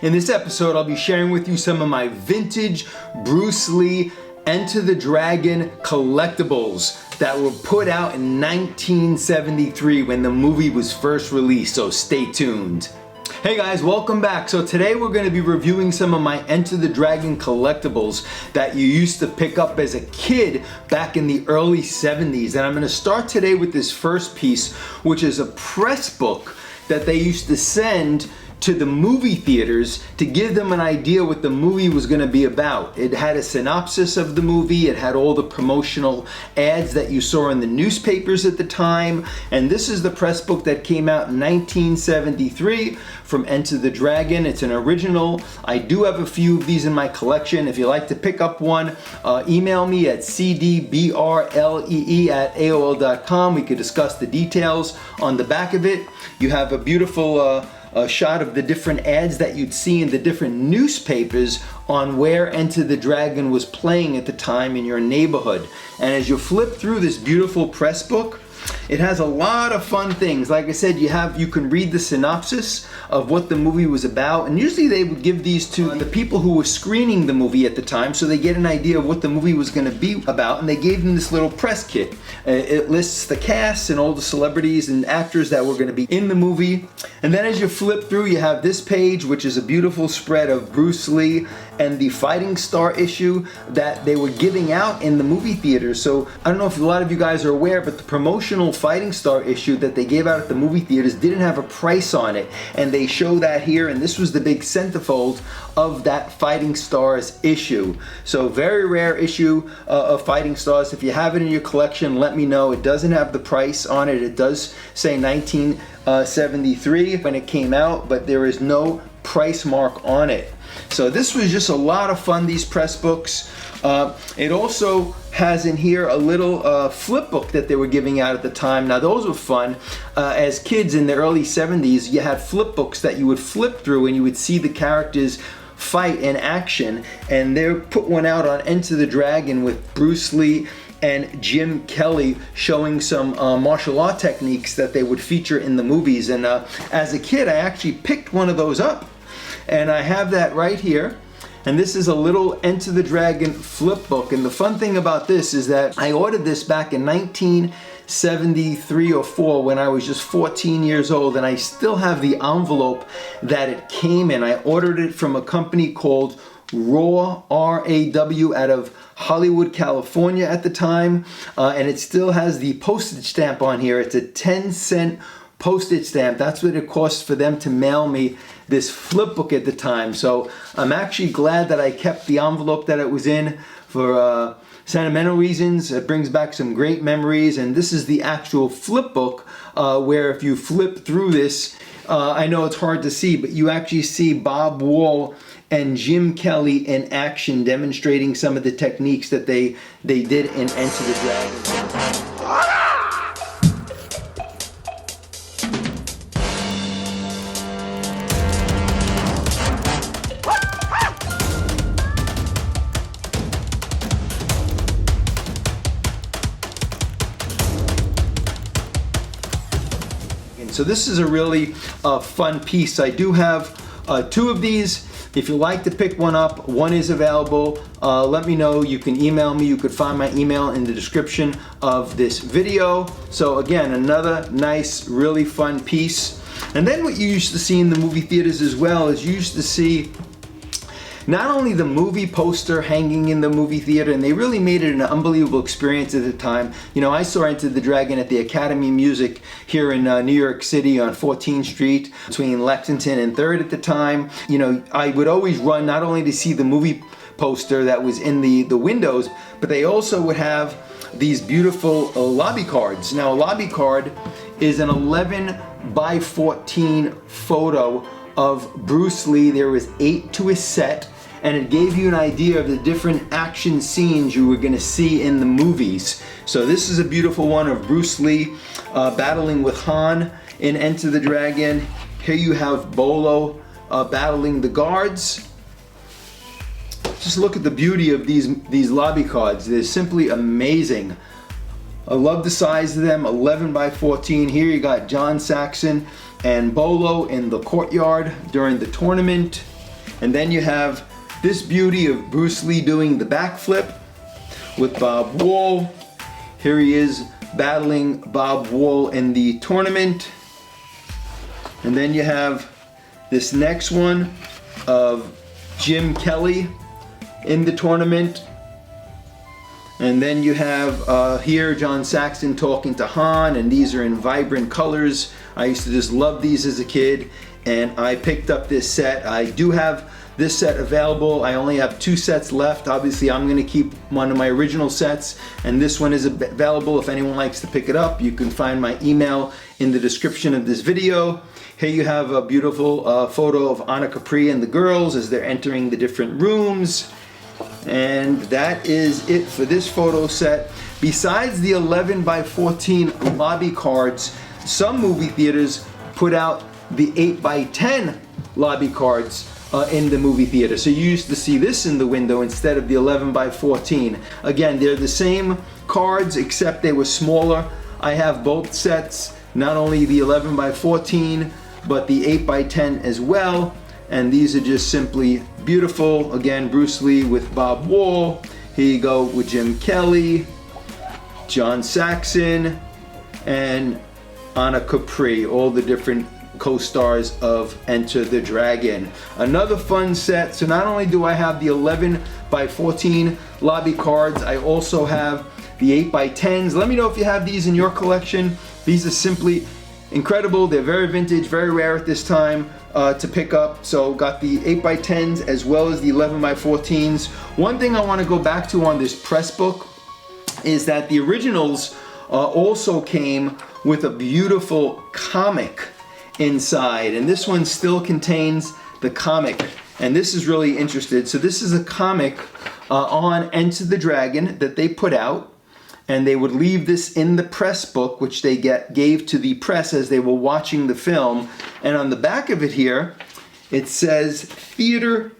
In this episode, I'll be sharing with you some of my vintage Bruce Lee Enter the Dragon collectibles that were put out in 1973 when the movie was first released, so stay tuned. Hey guys, welcome back. So today we're going to be reviewing some of my Enter the Dragon collectibles that you used to pick up as a kid back in the early 70s. And I'm going to start today with this first piece, which is a press book that they used to send to the movie theaters to give them an idea what the movie was going to be about. It had a synopsis of the movie, it had all the promotional ads that you saw in the newspapers at the time, and this is the press book that came out in 1973 from Enter the Dragon. It's an original. I do have a few of these in my collection. If you'd like to pick up one, email me at cdbrlee@aol.com. We could discuss the details. On the back of it, you have a beautiful a shot of the different ads that you'd see in the different newspapers on where Enter the Dragon was playing at the time in your neighborhood. And as you flip through this beautiful press book, it has a lot of fun things. Like I said, you can read the synopsis of what the movie was about, and usually they would give these to the people who were screening the movie at the time so they get an idea of what the movie was going to be about, and they gave them this little press kit. It lists the cast and all the celebrities and actors that were going to be in the movie. And then as you flip through, you have this page, which is a beautiful spread of Bruce Lee and the Fighting Star issue that they were giving out in the movie theaters. So I don't know if a lot of you guys are aware, but the promotional Fighting Star issue that they gave out at the movie theaters didn't have a price on it, and they show that here, and this was the big centerfold of that Fighting Stars issue. So very rare issue of Fighting Stars. If you have it in your collection, let me know. It doesn't have the price on it. It does say 1973 when it came out, but there is no price mark on it. So this was just a lot of fun, these press books. It also has in here a little flip book that they were giving out at the time. Now those were fun. As kids in the early 70s, you had flip books that you would flip through and you would see the characters fight in action. And they put one out on Enter the Dragon with Bruce Lee and Jim Kelly showing some martial art techniques that they would feature in the movies. And as a kid, I actually picked one of those up. And I have that right here. And this is a little Enter the Dragon flip book. And the fun thing about this is that I ordered this back in 1973 or 4 when I was just 14 years old. And I still have the envelope that it came in. I ordered it from a company called Raw, R-A-W, out of Hollywood, California at the time. And it still has the postage stamp on here. It's a 10-cent postage stamp. That's what it cost for them to mail me this flip book at the time. So I'm actually glad that I kept the envelope that it was in for sentimental reasons. It brings back some great memories. And this is the actual flip book where if you flip through this, I know it's hard to see, but you actually see Bob Wall and Jim Kelly in action demonstrating some of the techniques that they did in Enter the Dragon. So this is a really fun piece. I do have 2 of these. If you'd like to pick one up, one is available. Let me know. You can email me. You could find my email in the description of this video. So again, another nice, really fun piece. And then what you used to see in the movie theaters as well is you used to see not only the movie poster hanging in the movie theater, and they really made it an unbelievable experience at the time. You know, I saw Enter the Dragon at the Academy Music here in New York City on 14th Street between Lexington and 3rd at the time. You know, I would always run not only to see the movie poster that was in the windows, but they also would have these beautiful lobby cards. Now, a lobby card is an 11 by 14 photo of Bruce Lee. There was 8 to a set, and it gave you an idea of the different action scenes you were going to see in the movies. So this is a beautiful one of Bruce Lee battling with Han in Enter the Dragon. Here you have Bolo battling the guards. Just look at the beauty of these lobby cards. They're simply amazing. I love the size of them, 11 by 14. Here you got John Saxon and Bolo in the courtyard during the tournament. And then you have this beauty of Bruce Lee doing the backflip with Bob Wall. Here he is battling Bob Wall in the tournament. And then you have this next one of Jim Kelly in the tournament. And then you have here John Saxon talking to Han, and these are in vibrant colors. I used to just love these as a kid, and I picked up this set. I do have this set available. I only have 2 sets left. Obviously, I'm gonna keep one of my original sets, and this one is available if anyone likes to pick it up. You can find my email in the description of this video. Here you have a beautiful photo of Anna Capri and the girls as they're entering the different rooms. And that is it for this photo set. Besides the 11 by 14 lobby cards, some movie theaters put out the 8 by 10 lobby cards in the movie theater. So you used to see this in the window instead of the 11 by 14. Again, they're the same cards except they were smaller. I have both sets, not only the 11 by 14, but the 8 by 10 as well. And these are just simply beautiful. Again, Bruce Lee with Bob Wall. Here you go with Jim Kelly, John Saxon, and Anna Capri, all the different co-stars of Enter the Dragon. Another fun set. So not only do I have the 11 by 14 lobby cards, I also have the 8 by 10s. Let me know if you have these in your collection. These are simply incredible. They're very vintage, very rare at this time to pick up. So got the 8 by 10s as well as the 11 by 14s. One thing I want to go back to on this Pressbook is that the originals also came with a beautiful comic inside, and this one still contains the comic, and this is really interesting. So this is a comic on Enter the Dragon that they put out, and they would leave this in the press book, which they gave to the press as they were watching the film. And on the back of it here, it says theater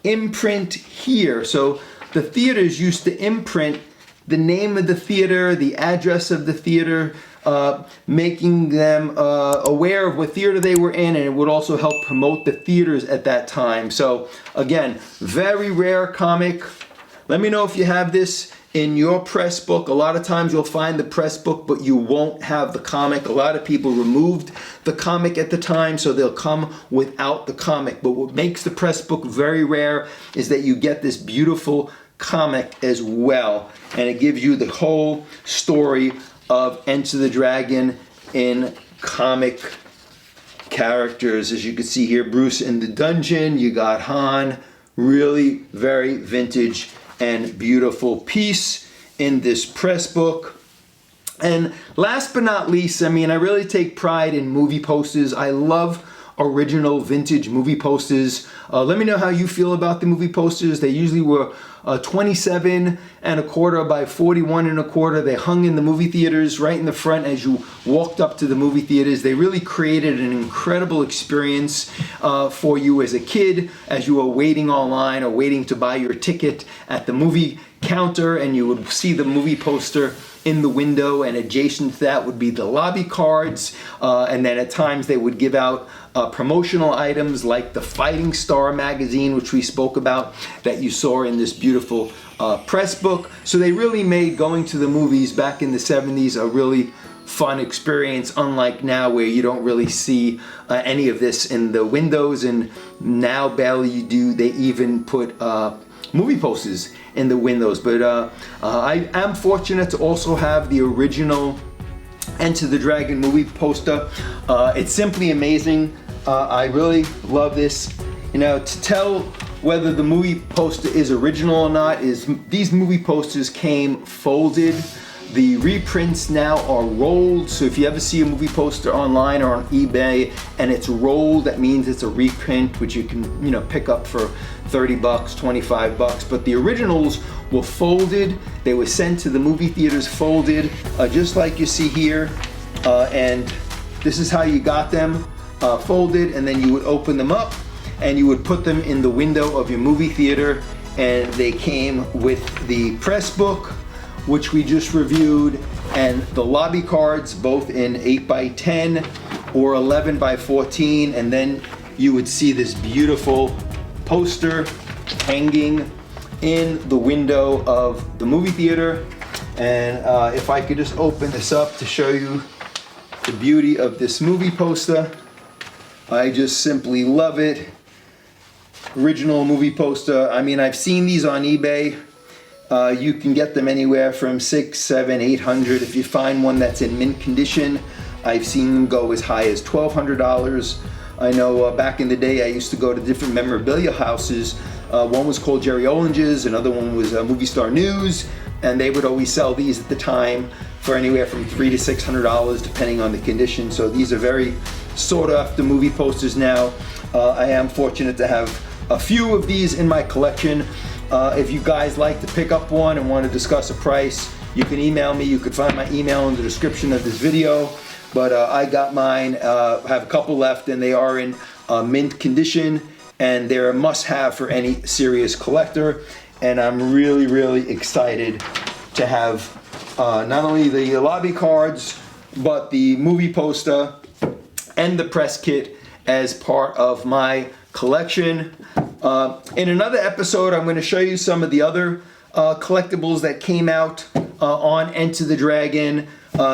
imprint here. So the theaters used to imprint the name of the theater, the address of the theater, making them aware of what theater they were in, and it would also help promote the theaters at that time. So again, very rare comic. Let me know if you have this in your press book. A lot of times you'll find the press book, but you won't have the comic. A lot of people removed the comic at the time, so they'll come without the comic. But what makes the press book very rare is that you get this beautiful comic as well, and it gives you the whole story of Enter the Dragon in comic characters. As you can see here, Bruce in the dungeon, you got Han. Really very vintage and beautiful piece in this press book. And last but not least, I mean, I really take pride in movie posters. I love original vintage movie posters. Let me know how you feel about the movie posters. They usually were 27 1/4 by 41 1/4. They hung in the movie theaters right in the front as you walked up to the movie theaters. They really created an incredible experience for you as a kid as you were waiting online or waiting to buy your ticket at the movie counter, and you would see the movie poster in the window, and adjacent to that would be the lobby cards, and then at times they would give out promotional items like the Fighting Star magazine, which we spoke about, that you saw in this beautiful press book. So they really made going to the movies back in the 70s a really fun experience, unlike now where you don't really see any of this in the windows, and now barely do they even put movie posters in the windows. But I am fortunate to also have the original Enter the Dragon movie poster. It's simply amazing. I really love this. You know, to tell whether the movie poster is original or not is these movie posters came folded. The reprints now are rolled, so if you ever see a movie poster online or on eBay and it's rolled, that means it's a reprint, which you can, you know, pick up for 30 bucks, 25 bucks. But the originals were folded. They were sent to the movie theaters folded, just like you see here. And this is how you got them folded, and then you would open them up and you would put them in the window of your movie theater, and they came with the press book, which we just reviewed, and the lobby cards, both in 8 by 10 or 11 by 14, and then you would see this beautiful poster hanging in the window of the movie theater. And if I could just open this up to show you the beauty of this movie poster. I just simply love it. Original movie poster. I mean, I've seen these on eBay. You can get them anywhere from $600, $700, $800. If you find one that's in mint condition, I've seen them go as high as $1,200. I know back in the day I used to go to different memorabilia houses. One was called Jerry Ollinger's, another one was Movie Star News, and they would always sell these at the time for anywhere from $300 to $600 depending on the condition. So these are very sought after movie posters now. I am fortunate to have a few of these in my collection. If you guys like to pick up one and want to discuss a price, you can email me. You could find my email in the description of this video. But I got mine. I have a couple left, and they are in mint condition, and they're a must-have for any serious collector. And I'm really, really excited to have not only the lobby cards, but the movie poster and the press kit as part of my collection. In another episode, I'm going to show you some of the other collectibles that came out on Enter the Dragon.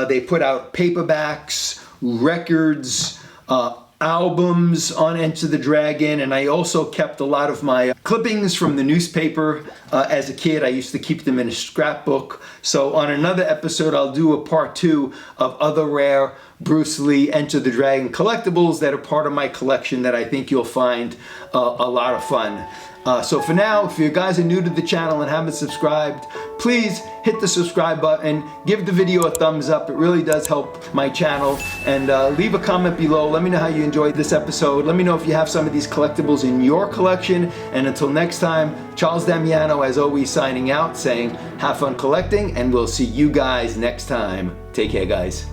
They put out paperbacks, records, albums on Enter the Dragon, and I also kept a lot of my clippings from the newspaper as a kid. I used to keep them in a scrapbook. So on another episode, I'll do a part 2 of other rare Bruce Lee Enter the Dragon collectibles that are part of my collection that I think you'll find a lot of fun. So for now, if you guys are new to the channel and haven't subscribed, please hit the subscribe button, give the video a thumbs up. It really does help my channel. And leave a comment below. Let me know how you enjoyed this episode. Let me know if you have some of these collectibles in your collection. And until next time, Charles Damiano, as always, signing out, saying have fun collecting, and we'll see you guys next time. Take care, guys.